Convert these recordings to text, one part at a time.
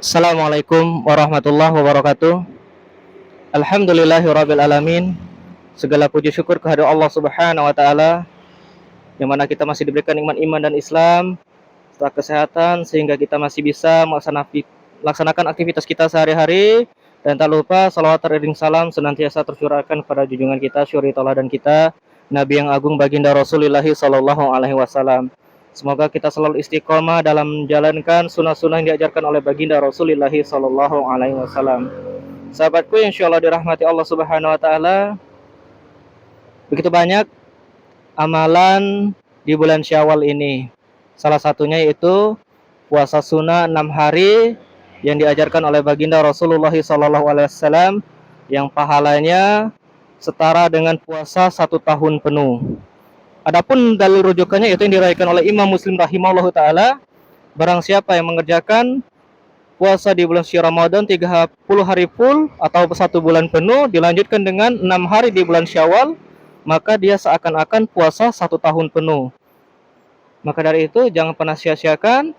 Assalamualaikum warahmatullahi wabarakatuh. Alhamdulillahirabbil alamin. Segala puji syukur kehadirat Allah Subhanahu wa taala yang mana kita masih diberikan nikmat iman dan Islam serta kesehatan sehingga kita masih bisa melaksanakan aktivitas kita sehari-hari, dan tak lupa salawat dan salam senantiasa tercurahkan kepada junjungan kita, syuri tauladan kita, Nabi yang agung baginda Rasulullah sallallahu alaihi wasallam. Semoga kita selalu istiqomah dalam menjalankan sunnah-sunnah yang diajarkan oleh baginda Rasulullah sallallahu alaihi wasallam. Sahabatku yang insyaallah dirahmati Allah Subhanahu wa taala, begitu banyak amalan di bulan Syawal ini. Salah satunya yaitu puasa sunnah 6 hari yang diajarkan oleh baginda Rasulullah sallallahu alaihi wasallam, yang pahalanya setara dengan puasa 1 tahun penuh. Adapun dalil rujukannya itu yang diriwayatkan oleh Imam Muslim rahimahullahu taala, barang siapa yang mengerjakan puasa di bulan suci Ramadan 30 hari full atau 1 bulan penuh dilanjutkan dengan 6 hari di bulan Syawal, maka dia seakan-akan puasa 1 tahun penuh. Maka dari itu jangan pernah sia-siakan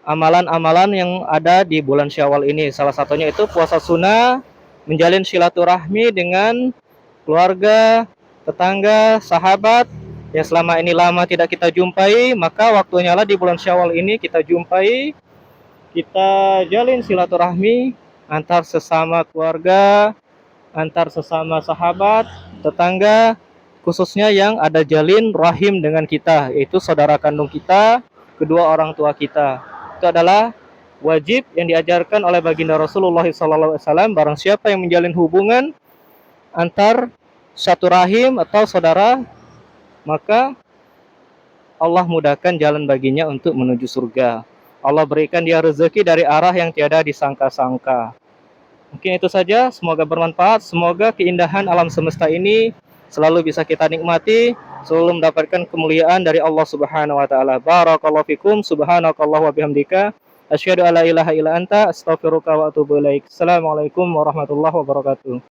amalan-amalan yang ada di bulan Syawal ini. Salah satunya itu puasa sunnah, menjalin silaturahmi dengan keluarga, tetangga, sahabat yang selama ini lama tidak kita jumpai, maka waktunya lah di bulan Syawal ini kita jumpai, kita jalin silaturahmi antar sesama keluarga, antar sesama sahabat, tetangga, khususnya yang ada jalin rahim dengan kita, yaitu saudara kandung kita, kedua orang tua kita. Itu adalah wajib yang diajarkan oleh baginda Rasulullah SAW. Barang siapa yang menjalin hubungan antar satu rahim atau saudara, maka Allah mudahkan jalan baginya untuk menuju surga. Allah berikan dia rezeki dari arah yang tiada disangka-sangka. Mungkin itu saja, semoga bermanfaat. Semoga keindahan alam semesta ini selalu bisa kita nikmati, selalu mendapatkan kemuliaan dari Allah Subhanahu wa taala. Barakallahu fikum, subhanakallah wa bihamdika, asyhadu alla ilaha illa anta, astaghfiruka wa atubu ilaik. Assalamualaikum warahmatullahi wabarakatuh.